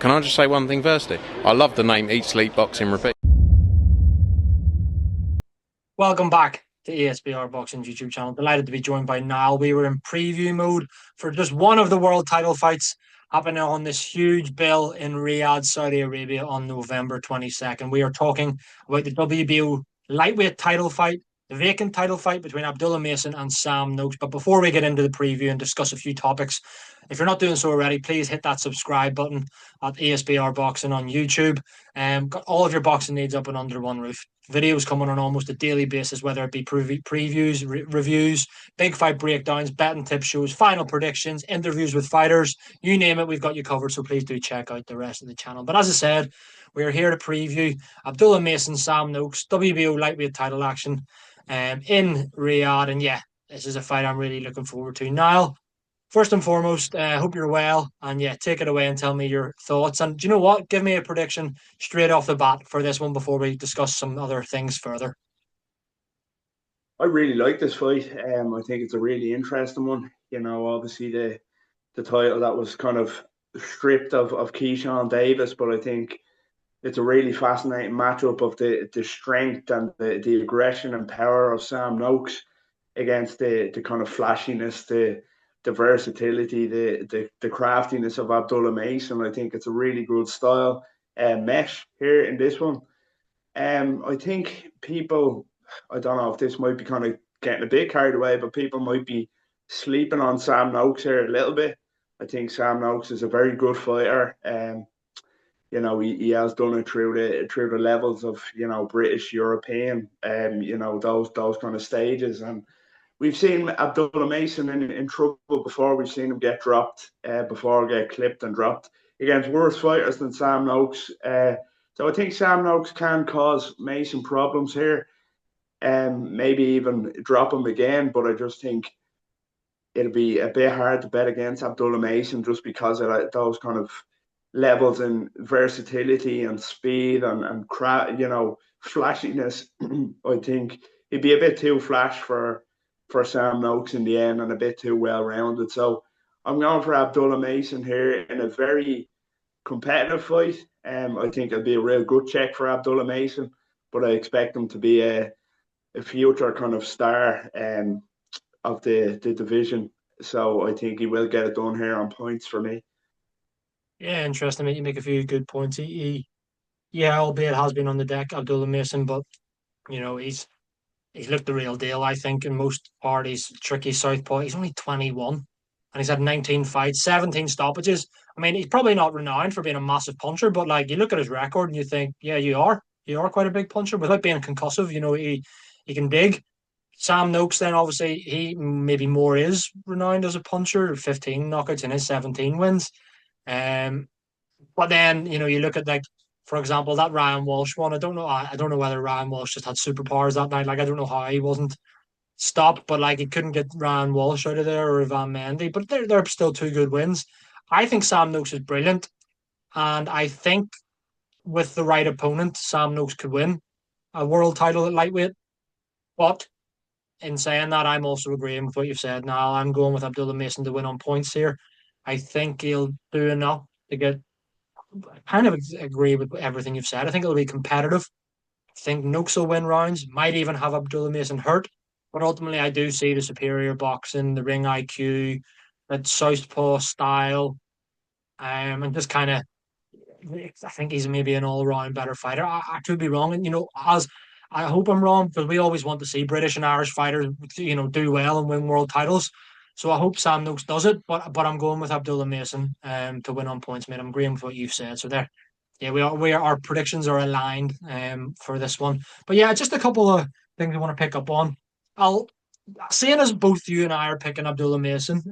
can I just say one thing firstly? I love the name Eat Sleep Boxing Repeat. Welcome back to ESBR Boxing's YouTube channel. Delighted to be joined by Niall. We were in preview mode for just one of the world title fights happening on this huge bill in Riyadh, Saudi Arabia on November 22nd. We are talking about the WBO lightweight title fight, the vacant title fight between Abdullah Mason and Sam Noakes. But before we get into the preview and discuss a few topics, if you're not doing so already, please hit that subscribe button at ESBR Boxing on YouTube. Got all of your boxing needs up and under one roof. Videos coming on almost a daily basis, whether it be previews, reviews, big fight breakdowns, betting tip shows, final predictions, interviews with fighters, you name it, we've got you covered. So please do check out the rest of the channel. But as I said, we are here to preview Abdullah Mason, Sam Noakes, WBO lightweight title action in Riyadh. And yeah, this is a fight I'm really looking forward to. Niall, first and foremost, hope you're well. And yeah, take it away and tell me your thoughts. And do you know what? Give me a prediction straight off the bat for this one before we discuss some other things further. I really like this fight. I think it's a really interesting one. Obviously the title that was kind of stripped of Keyshawn Davis, but I think it's a really fascinating matchup of the strength and the aggression and power of Sam Noakes against the kind of flashiness, the versatility, the craftiness of Abdullah Mason. I think it's a really good style mesh here in this one. I think people, I don't know if this might be kind of getting a bit carried away, but people might be sleeping on Sam Noakes here a little bit. I think Sam Noakes is a very good fighter. He has done it through the levels of British, European, those kind of stages. And we've seen Abdullah Mason in trouble before. We've seen him get dropped before, get clipped and dropped against worse fighters than Sam Noakes. So I think Sam Noakes can cause Mason problems here, and maybe even drop him again. But I just think it'll be a bit hard to bet against Abdullah Mason just because of those kind of levels in versatility and speed and flashiness. I think he'd be a bit too flash for Sam Noakes in the end and a bit too well-rounded. So I'm going for Abdullah Mason here in a very competitive fight. I think it'll be a real good check for Abdullah Mason, but I expect him to be a future kind of star of the division. So I think he will get it done here on points for me. Yeah, interesting. You make a few good points. Yeah, albeit has been on the deck, Abdullah Mason, but he's looked the real deal. I think in most parties, tricky southpaw. He's only 21, and he's had 19 fights, 17 stoppages. I mean, he's probably not renowned for being a massive puncher, but like you look at his record and you think, yeah, you are quite a big puncher without being concussive. He can dig. Sam Noakes, then obviously he maybe more is renowned as a puncher. 15 knockouts in his 17 wins. But then you look at, like, for example, that Ryan Walsh one. I don't know whether Ryan Walsh just had superpowers that night. Like, I don't know how he wasn't stopped, but like he couldn't get Ryan Walsh out of there or Van Mendy. But they're still two good wins. I think Sam Noakes is brilliant, and I think with the right opponent, Sam Noakes could win a world title at lightweight. But in saying that, I'm also agreeing with what you've said. Now I'm going with Abdullah Mason to win on points here. I think he'll do enough to get. I kind of agree with everything you've said. I think it'll be competitive. I think Noakes will win rounds. Might even have Abdullah Mason hurt, but ultimately I do see the superior boxing, the ring IQ, that southpaw style, and just kind of. I think he's maybe an all-round better fighter. I could be wrong, and as I hope I'm wrong, because we always want to see British and Irish fighters, do well and win world titles. So I hope Sam Noakes does it, but I'm going with Abdullah Mason to win on points, mate. I'm agreeing with what you've said. So there, yeah, our predictions are aligned for this one. But yeah, just a couple of things I want to pick up on. I'll Seeing as both you and I are picking Abdullah Mason,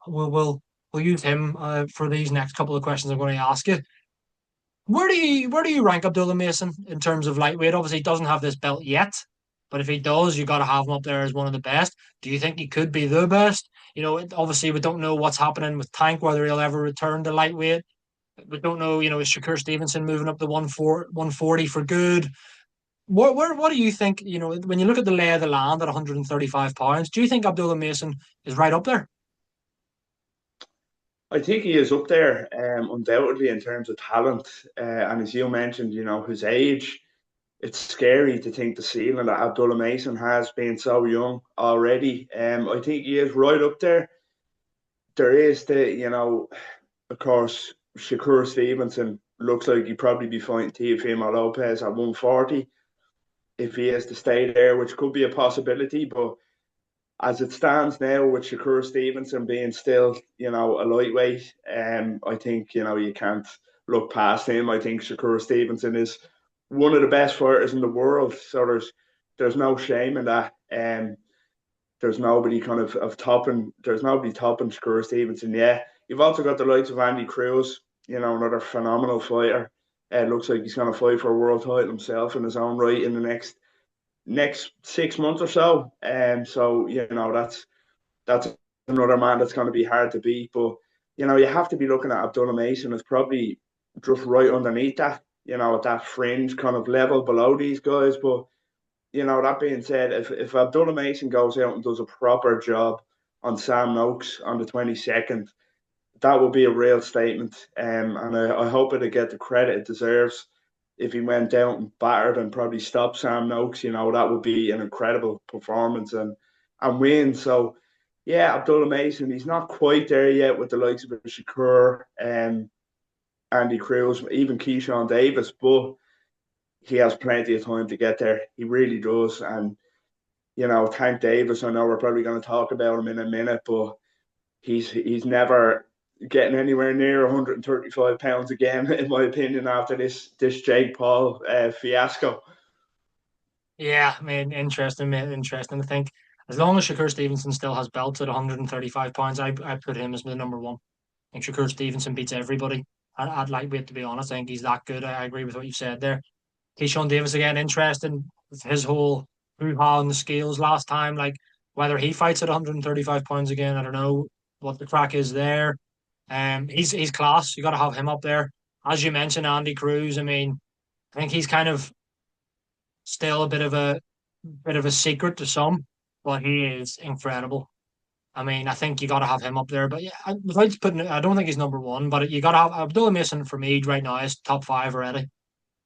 we'll use him for these next couple of questions I'm going to ask you. Where do you rank Abdullah Mason in terms of lightweight? Obviously, he doesn't have this belt yet, but if he does, you got to have him up there as one of the best. Do you think he could be the best? Obviously, we don't know what's happening with Tank, whether he'll ever return to lightweight. We don't know, is Shakur Stevenson moving up to 140 for good? What do you think, when you look at the lay of the land at 135 pounds, do you think Abdullah Mason is right up there? I think he is up there, undoubtedly in terms of talent. And as you mentioned, his age, it's scary to think the ceiling that Abdullah Mason has been so young already. I think he is right up there. There is of course, Shakur Stevenson looks like he'd probably be fighting Teofimo Lopez at 140 if he is to stay there, which could be a possibility. But as it stands now, with Shakur Stevenson being still, a lightweight, I think, you can't look past him. I think Shakur Stevenson is one of the best fighters in the world. So there's no shame in that. There's nobody there's nobody topping Shakur Stevenson. Yeah. You've also got the likes of Andy Cruz, another phenomenal fighter. It looks like he's going to fight for a world title himself in his own right in the next 6 months or so. So that's another man that's going to be hard to beat. But you have to be looking at Abdullah Mason as probably just right underneath that, at that fringe kind of level below these guys. But that being said, if Abdullah Mason goes out and does a proper job on Sam Noakes on the 22nd, that would be a real statement. And I hope it'll get the credit it deserves. If he went out and battered and probably stopped Sam Noakes, that would be an incredible performance and win. So, yeah, Abdullah Mason, he's not quite there yet with the likes of Shakur and Andy Cruz, even Keyshawn Davis, but he has plenty of time to get there. He really does. And, Tank Davis, I know we're probably going to talk about him in a minute, but he's never getting anywhere near 135 pounds again, in my opinion, after this Jake Paul fiasco. Yeah, I mean, interesting, mate. Interesting. I think as long as Shakur Stevenson still has belts at 135 pounds, I put him as the number one. I think Shakur Stevenson beats everybody at lightweight, to be honest. I think he's that good. I agree with what you said there. Keyshawn Davis again, interesting. His whole hoo-ha on the scales last time, like whether he fights at 135 pounds again, I don't know what the crack is there. He's class. You got to have him up there. As you mentioned, Andy Cruz. I mean, I think he's kind of still a bit of a secret to some, but he is incredible. I mean, I think you got to have him up there. But yeah, I don't think he's number one, but you got to have Abdullah Mason for me right now is top five already.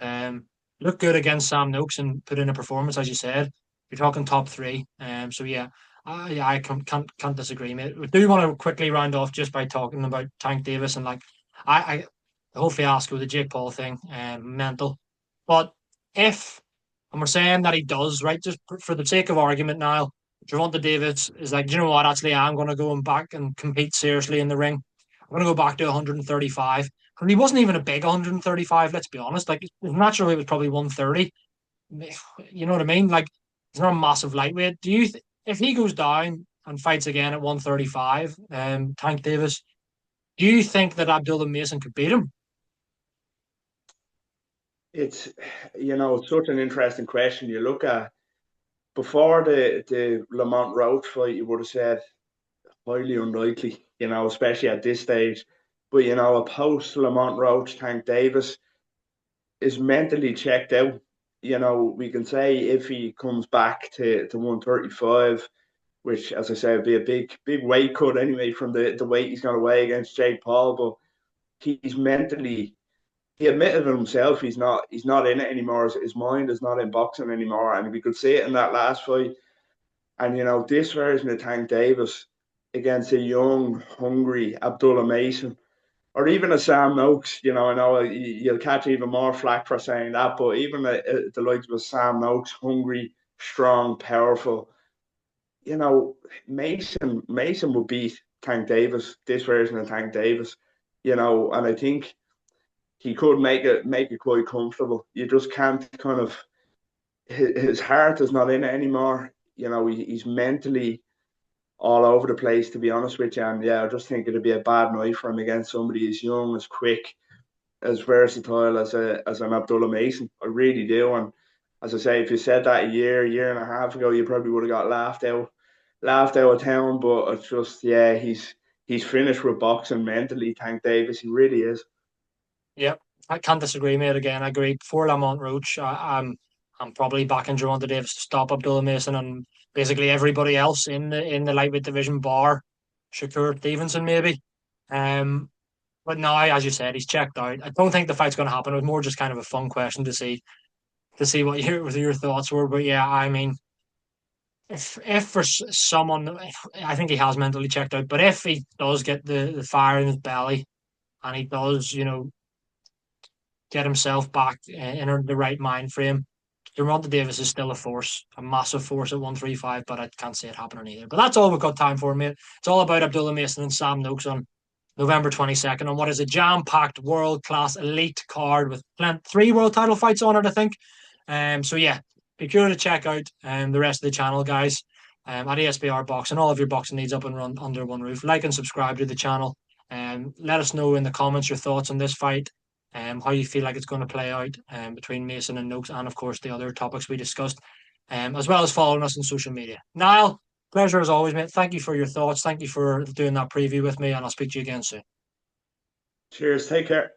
Um, Look good against Sam Noakes and put in a performance, as you said. You're talking top three. So yeah, I can't disagree, mate. We do want to quickly round off just by talking about Tank Davis and like I the whole fiasco, the Jake Paul thing, mental. But if and we're saying that he does, right, just for the sake of argument now, Gervonta Davis is like, do you know what? Actually, I'm going to go back and compete seriously in the ring. I'm going to go back to 135. And he wasn't even a big 135, let's be honest. Like, his natural weight was probably 130. You know what I mean? Like, he's not a massive lightweight. If he goes down and fights again at 135, Tank Davis, do you think that Abdullah Mason could beat him? It's it's such an interesting question. You look at before the Lamont Roach fight, you would have said highly unlikely, especially at this stage. But a post Lamont Roach, Tank Davis is mentally checked out. We can say if he comes back to 135, which, as I say, would be a big weight cut anyway from the weight he's going to weigh against Jake Paul. But he's mentally, he admitted it himself, he's not in it anymore. His mind is not in boxing anymore, and we could see it in that last fight. And this version of Tank Davis against a young, hungry Abdullah Mason, or even a Sam Noakes, I know you'll catch even more flack for saying that, but even the likes of Sam Noakes, hungry, strong, powerful, Mason would beat Tank Davis, this version of Tank Davis, and I think he could make it quite comfortable. You just can't kind of, his heart is not in it anymore. He's mentally all over the place, to be honest with you. And yeah, I just think it'd be a bad night for him against somebody as young, as quick, as versatile as an Abdullah Mason. I really do. And as I say, if you said that a year and a half ago, you probably would have got laughed out of town. But it's just, yeah, he's finished with boxing mentally. Tank Davis, he really is. Yep, I can't disagree, mate. Again, I agree. Before Lamont Roach, I'm probably backing Gervonta Davis to stop Abdullah Mason and basically everybody else in the lightweight division, bar Shakur Stevenson, maybe. But now, as you said, he's checked out. I don't think the fight's going to happen. It was more just kind of a fun question to see what your thoughts were. But yeah, I mean, if for someone, I think he has mentally checked out. But if he does get the fire in his belly and he does, get himself back in the right mind frame, Gervonta Davis is still a force, a massive force at 135. But I can't see it happening either. But that's all we've got time for, mate. It's all about Abdullah Mason and Sam Noakes on November 22nd on what is a jam-packed world-class elite card with 3 world title fights on it, I think. So yeah, be sure to check out the rest of the channel, guys, at ESBR Boxing. All of your boxing needs up and run under one roof. Like and subscribe to the channel. Let us know in the comments your thoughts on this fight, how you feel like it's going to play out between Mason and Noakes, and of course the other topics we discussed, as well as following us on social media. Niall, pleasure as always, mate. Thank you for your thoughts. Thank you for doing that preview with me, and I'll speak to you again soon. Cheers. Take care.